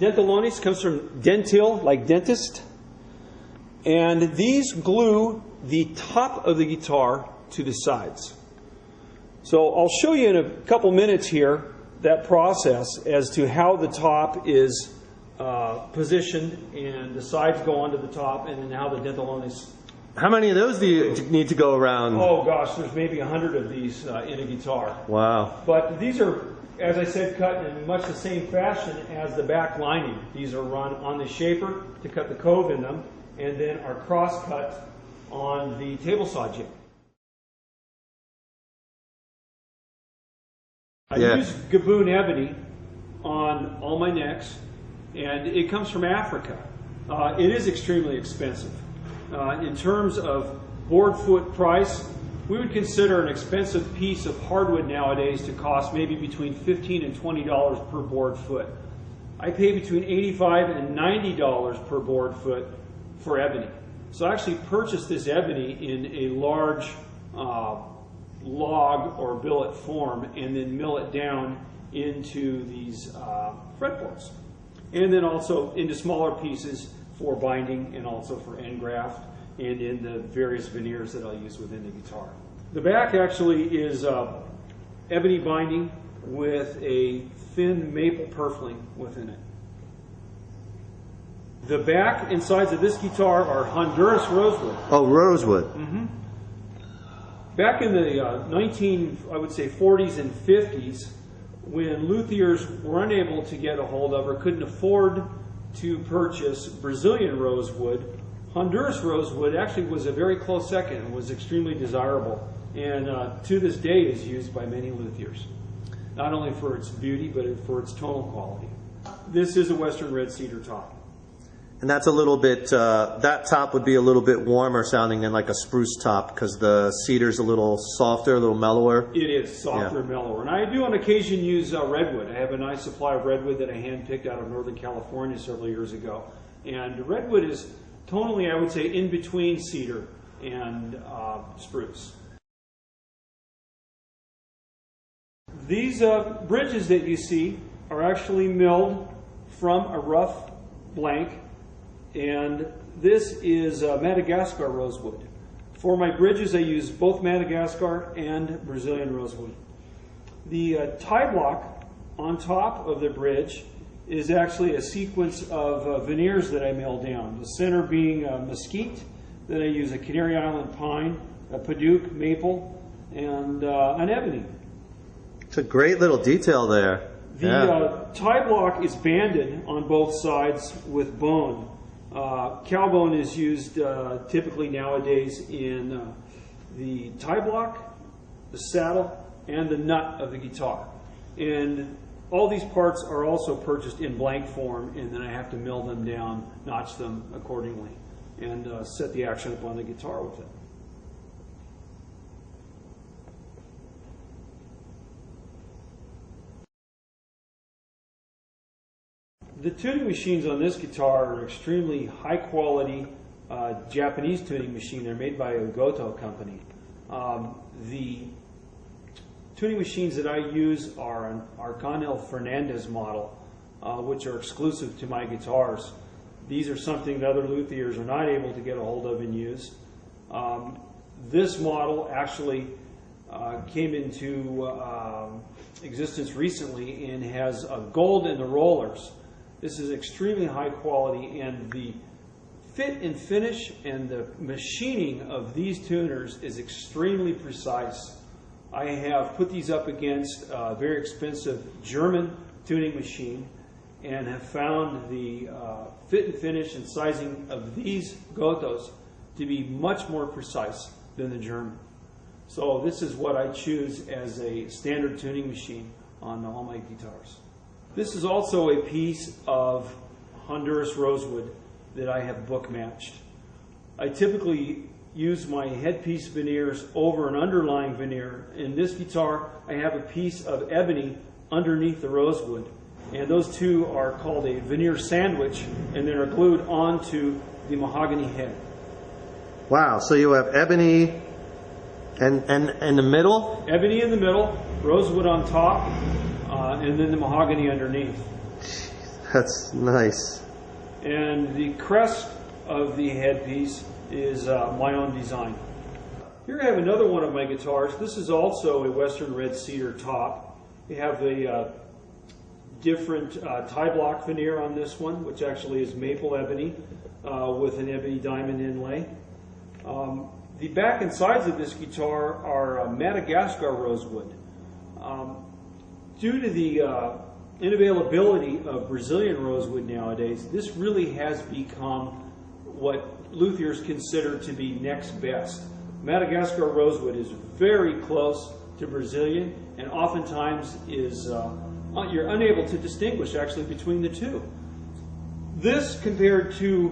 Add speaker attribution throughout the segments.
Speaker 1: Dentalones comes from dentil, like dentist. And these glue the top of the guitar to the sides. So I'll show you in a couple minutes here that process as to how the top is positioned and the sides go onto the top, and then how the dentalones.
Speaker 2: How many of those do you need to go around?
Speaker 1: Oh gosh, there's maybe 100 of these in a guitar.
Speaker 2: Wow.
Speaker 1: But these are, as I said, cut in much the same fashion as the back lining. These are run on the shaper to cut the cove in them, and then are cross-cut on the table saw jig. I use Gaboon ebony on all my necks, and it comes from Africa. It is extremely expensive. In terms of board foot price, we would consider an expensive piece of hardwood nowadays to cost maybe between $15 and $20 per board foot. I pay between $85 and $90 per board foot for ebony. So I actually purchased this ebony in a large log or billet form, and then mill it down into these fretboards, and then also into smaller pieces for binding and also for end graft and in the various veneers that I'll use within the guitar. The back actually is ebony binding with a thin maple purfling within it. The back and sides of this guitar are Honduras rosewood.
Speaker 2: Oh, rosewood.
Speaker 1: Mm-hmm. Back in the I would say 40s and 50s, when luthiers were unable to get a hold of or couldn't afford to purchase Brazilian rosewood, Honduras rosewood actually was a very close second and was extremely desirable, and to this day is used by many luthiers, not only for its beauty but for its tonal quality. This is a Western red cedar top.
Speaker 2: And that's a little bit, that top would be a little bit warmer sounding than like a spruce top, because the cedar's a little softer, a little mellower.
Speaker 1: It is softer and mellower. And I do on occasion use redwood. I have a nice supply of redwood that I hand-picked out of Northern California several years ago. And redwood is tonally, I would say, in between cedar and spruce. These bridges that you see are actually milled from a rough blank. And this is Madagascar rosewood. For my bridges, I use both Madagascar and Brazilian rosewood. The tie block on top of the bridge is actually a sequence of veneers that I mill down. The center being mesquite, then I use a Canary Island pine, a Paduke maple, and an ebony.
Speaker 2: It's a great little detail there.
Speaker 1: The tie block is banded on both sides with bone. Cowbone is used typically nowadays in the tie block, the saddle, and the nut of the guitar. And all these parts are also purchased in blank form, and then I have to mill them down, notch them accordingly, and set the action up on the guitar with it. The tuning machines on this guitar are extremely high quality Japanese tuning machine. They're made by a Goto company. The tuning machines that I use are an Arcángel Fernandez model, which are exclusive to my guitars. These are something that other luthiers are not able to get a hold of and use. This model actually came into existence recently and has gold in the rollers. This is extremely high quality, and the fit and finish and the machining of these tuners is extremely precise. I have put these up against a very expensive German tuning machine and have found the fit and finish and sizing of these Gotos to be much more precise than the German. So this is what I choose as a standard tuning machine on all my guitars. This is also a piece of Honduras rosewood that I have book matched. I typically use my headpiece veneers over an underlying veneer. In this guitar, I have a piece of ebony underneath the rosewood, and those two are called a veneer sandwich, and then are glued onto the mahogany head.
Speaker 2: Wow, so you have ebony and in the middle?
Speaker 1: Ebony in the middle, rosewood on top, and then the mahogany underneath.
Speaker 2: That's nice.
Speaker 1: And the crest of the headpiece is my own design. Here I have another one of my guitars. This is also a Western red cedar top. We have a different tie block veneer on this one, which actually is maple ebony with an ebony diamond inlay. The back and sides of this guitar are Madagascar rosewood. Due to the unavailability of Brazilian rosewood nowadays, this really has become what luthiers consider to be next best. Madagascar rosewood is very close to Brazilian, and oftentimes is you're unable to distinguish actually between the two. This, compared to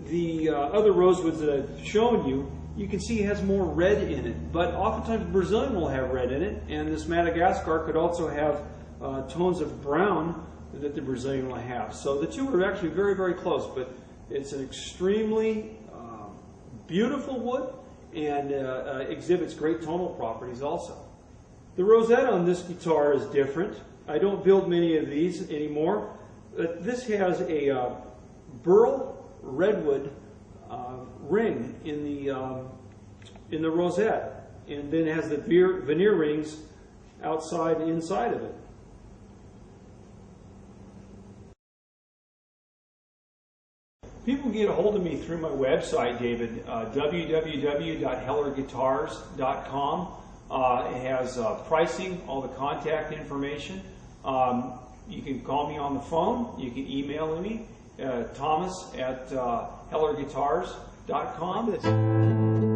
Speaker 1: the other rosewoods that I've shown you, you can see it has more red in it, but oftentimes Brazilian will have red in it, and this Madagascar could also have tones of brown that the Brazilian will have. So the two are actually very, very close, but it's an extremely beautiful wood and exhibits great tonal properties also. The rosette on this guitar is different. I don't build many of these anymore, but this has a burl redwood ring in the rosette, and then has the veneer rings outside and inside of it. People get a hold of me through my website, David, www.hellerguitars.com. It has pricing, all the contact information. You can call me on the phone. You can email me, Thomas at hellerguitars.com.